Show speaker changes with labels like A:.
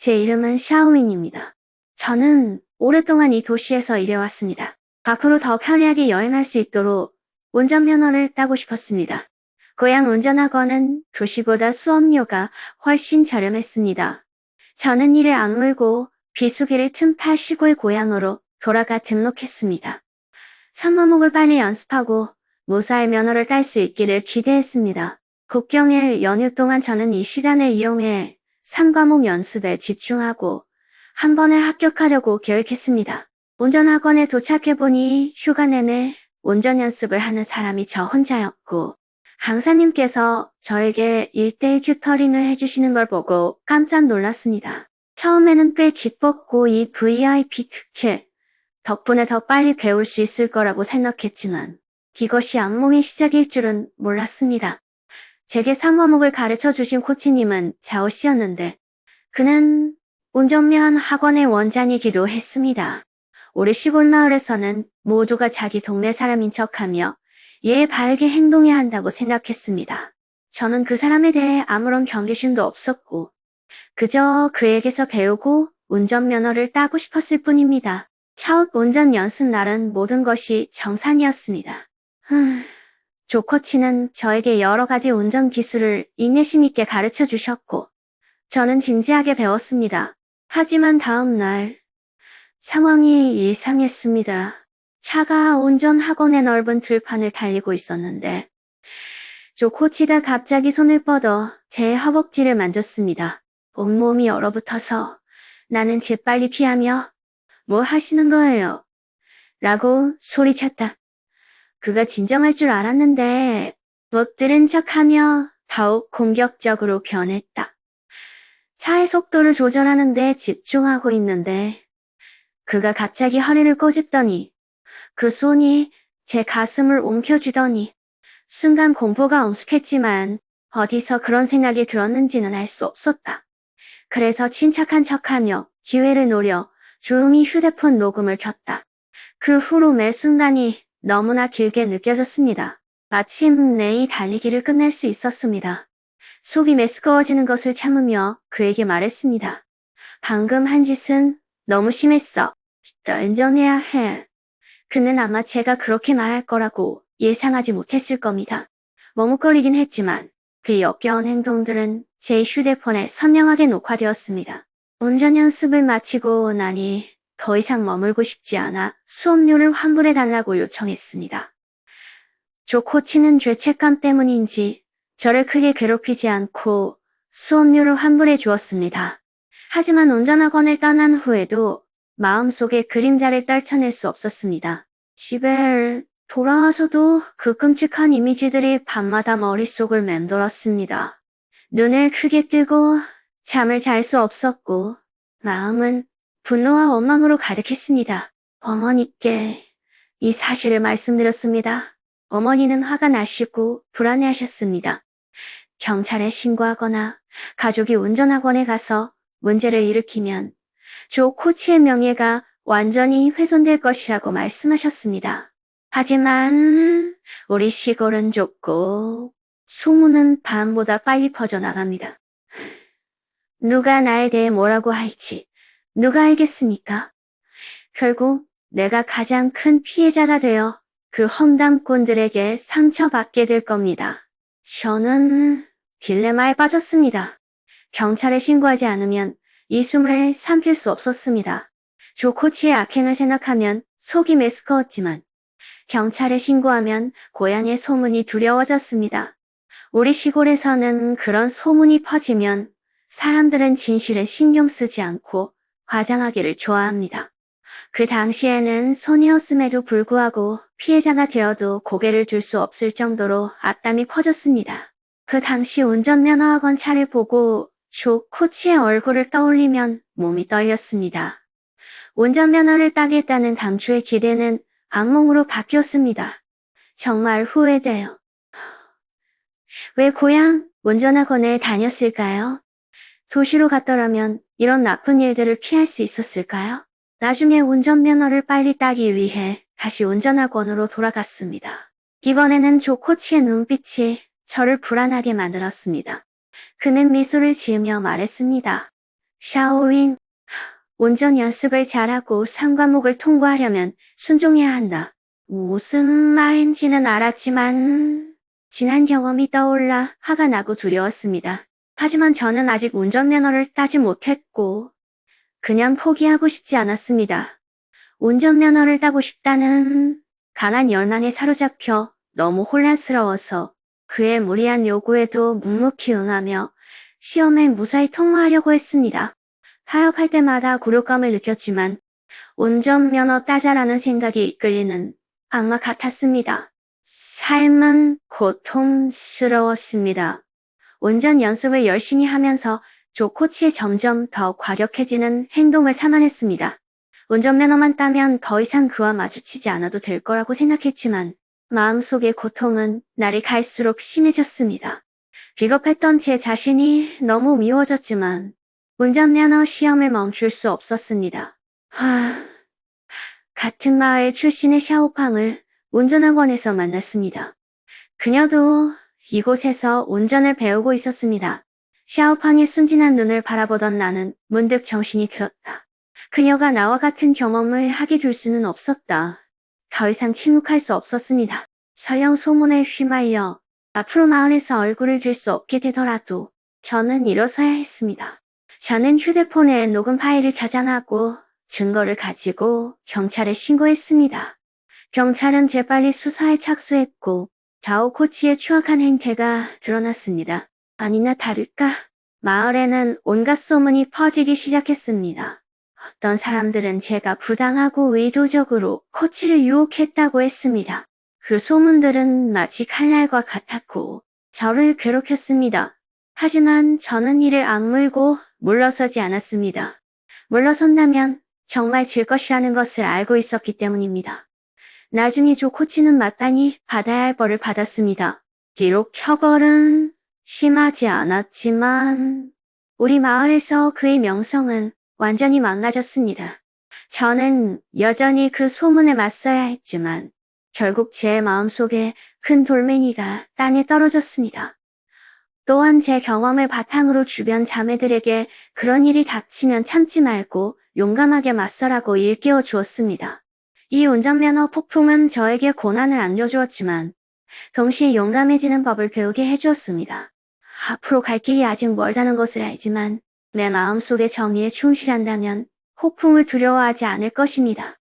A: 제 이름은 샤오민입니다. 저는 오랫동안 이 도시에서 일해왔습니다. 앞으로 더 편리하게 여행할 수 있도록 운전면허를 따고 싶었습니다. 고향 운전학원은 도시보다 수업료가 훨씬 저렴했습니다. 저는 이를 악물고 비수기를 틈타 시골 고향으로 돌아가 등록했습니다. 산과목을 빨리 연습하고 무사히 면허를 딸 수 있기를 기대했습니다. 국경일 연휴 동안 저는 이 시간을 이용해 3과목 연습에 집중하고 한 번에 합격하려고 계획했습니다. 운전학원에 도착해보니 휴가 내내 운전 연습을 하는 사람이 저 혼자였고 강사님께서 저에게 1대1 튜터링을 해주시는 걸 보고 깜짝 놀랐습니다. 처음에는 꽤 기뻤고 이 VIP 특혜 덕분에 더 빨리 배울 수 있을 거라고 생각했지만 이것이 악몽의 시작일 줄은 몰랐습니다. 제게 상과목을 가르쳐 주신 코치님은 자오 씨였는데 그는 운전면 학원의 원장이기도 했습니다. 우리 시골 마을에서는 모두가 자기 동네 사람인 척하며 예의 바르게 행동해야 한다고 생각했습니다. 저는 그 사람에 대해 아무런 경계심도 없었고 그저 그에게서 배우고 운전면허를 따고 싶었을 뿐입니다. 첫 운전 연습 날은 모든 것이 정상이었습니다. 조 코치는 저에게 여러 가지 운전 기술을 인내심 있게 가르쳐 주셨고 저는 진지하게 배웠습니다. 하지만 다음 날 상황이 이상했습니다. 차가 운전 학원의 넓은 들판을 달리고 있었는데 조 코치가 갑자기 손을 뻗어 제 허벅지를 만졌습니다. 온몸이 얼어붙어서 나는 재빨리 피하며 뭐 하시는 거예요? 라고 소리쳤다. 그가 진정할 줄 알았는데 못 들은 척하며 더욱 공격적으로 변했다. 차의 속도를 조절하는데 집중하고 있는데 그가 갑자기 허리를 꼬집더니 그 손이 제 가슴을 움켜쥐더니 순간 공포가 엄습했지만 어디서 그런 생각이 들었는지는 알 수 없었다. 그래서 침착한 척하며 기회를 노려 조용히 휴대폰 녹음을 켰다. 그 후로 매 순간이 너무나 길게 느껴졌습니다. 마침 내이 달리기를 끝낼 수 있었습니다. 속이 메스꺼워지는 것을 참으며 그에게 말했습니다. 방금 한 짓은 너무 심했어. 인정해야 해. 그는 아마 제가 그렇게 말할 거라고 예상하지 못했을 겁니다. 머뭇거리긴 했지만 그 역겨운 행동들은 제 휴대폰에 선명하게 녹화되었습니다. 운전 연습을 마치고 나니 더 이상 머물고 싶지 않아 수업료를 환불해달라고 요청했습니다. 조 코치는 죄책감 때문인지 저를 크게 괴롭히지 않고 수업료를 환불해 주었습니다. 하지만 운전학원을 떠난 후에도 마음속에 그림자를 떨쳐낼 수 없었습니다. 집에 돌아와서도 그 끔찍한 이미지들이 밤마다 머릿속을 맴돌았습니다. 눈을 크게 뜨고 잠을 잘 수 없었고 마음은 분노와 원망으로 가득했습니다. 어머니께 이 사실을 말씀드렸습니다. 어머니는 화가 나시고 불안해하셨습니다. 경찰에 신고하거나 가족이 운전학원에 가서 문제를 일으키면 조 코치의 명예가 완전히 훼손될 것이라고 말씀하셨습니다. 하지만 우리 시골은 좁고 소문은 밤보다 빨리 퍼져나갑니다. 누가 나에 대해 뭐라고 할지 누가 알겠습니까? 결국 내가 가장 큰 피해자가 되어 그 험담꾼들에게 상처받게 될 겁니다. 저는 딜레마에 빠졌습니다. 경찰에 신고하지 않으면 이 숨을 삼킬 수 없었습니다. 조 코치의 악행을 생각하면 속이 메스꺼웠지만 경찰에 신고하면 고향의 소문이 두려워졌습니다. 우리 시골에서는 그런 소문이 퍼지면 사람들은 진실에 신경 쓰지 않고 과장하기를 좋아합니다. 그 당시에는 손이었음에도 불구하고 피해자가 되어도 고개를 들 수 없을 정도로 악담이 퍼졌습니다. 그 당시 운전면허학원 차를 보고 조 코치의 얼굴을 떠올리면 몸이 떨렸습니다. 운전면허를 따겠다는 당초의 기대는 악몽으로 바뀌었습니다. 정말 후회돼요. 왜 고향 운전학원에 다녔을까요? 도시로 갔더라면 이런 나쁜 일들을 피할 수 있었을까요? 나중에 운전면허를 빨리 따기 위해 다시 운전학원으로 돌아갔습니다. 이번에는 조 코치의 눈빛이 저를 불안하게 만들었습니다. 그는 미소를 지으며 말했습니다. 샤오링, 운전 연습을 잘하고 산 과목을 통과하려면 순종해야 한다. 무슨 말인지는 알았지만 지난 경험이 떠올라 화가 나고 두려웠습니다. 하지만 저는 아직 운전면허를 따지 못했고 그냥 포기하고 싶지 않았습니다. 운전면허를 따고 싶다는 강한 열망에 사로잡혀 너무 혼란스러워서 그의 무리한 요구에도 묵묵히 응하며 시험에 무사히 통과하려고 했습니다. 타협할 때마다 굴욕감을 느꼈지만 운전면허 따자라는 생각이 이끌리는 악마 같았습니다. 삶은 고통스러웠습니다. 운전 연습을 열심히 하면서 조 코치의 점점 더 과격해지는 행동을 참아냈습니다. 운전면허만 따면 더 이상 그와 마주치지 않아도 될 거라고 생각했지만 마음속의 고통은 날이 갈수록 심해졌습니다. 비겁했던 제 자신이 너무 미워졌지만 운전면허 시험을 멈출 수 없었습니다. 같은 마을 출신의 샤오팡을 운전학원에서 만났습니다. 그녀도 이곳에서 운전을 배우고 있었습니다. 샤오팡의 순진한 눈을 바라보던 나는 문득 정신이 들었다. 그녀가 나와 같은 경험을 하게 될 수는 없었다. 더 이상 침묵할 수 없었습니다. 설령 소문에 휘말려 앞으로 마을에서 얼굴을 들 수 없게 되더라도 저는 일어서야 했습니다. 저는 휴대폰에 녹음 파일을 저장하고 증거를 가지고 경찰에 신고했습니다. 경찰은 재빨리 수사에 착수했고 자오 코치의 추악한 행태가 드러났습니다. 아니나 다를까 마을에는 온갖 소문이 퍼지기 시작했습니다. 어떤 사람들은 제가 부당하고 의도적으로 코치를 유혹했다고 했습니다. 그 소문들은 마치 칼날과 같았고 저를 괴롭혔습니다. 하지만 저는 이를 악물고 물러서지 않았습니다. 물러선다면 정말 질 것이라는 것을 알고 있었기 때문입니다. 나중에 조 코치는 마땅히 받아야 할 벌을 받았습니다. 비록 처벌은 심하지 않았지만 우리 마을에서 그의 명성은 완전히 망가졌습니다. 저는 여전히 그 소문에 맞서야 했지만 결국 제 마음속에 큰 돌멩이가 땅에 떨어졌습니다. 또한 제 경험을 바탕으로 주변 자매들에게 그런 일이 닥치면 참지 말고 용감하게 맞서라고 일깨워 주었습니다. 이 운전면허 폭풍은 저에게 고난을 안겨주었지만 동시에 용감해지는 법을 배우게 해주었습니다. 앞으로 갈 길이 아직 멀다는 것을 알지만 내 마음속의 정의에 충실한다면 폭풍을 두려워하지 않을 것입니다.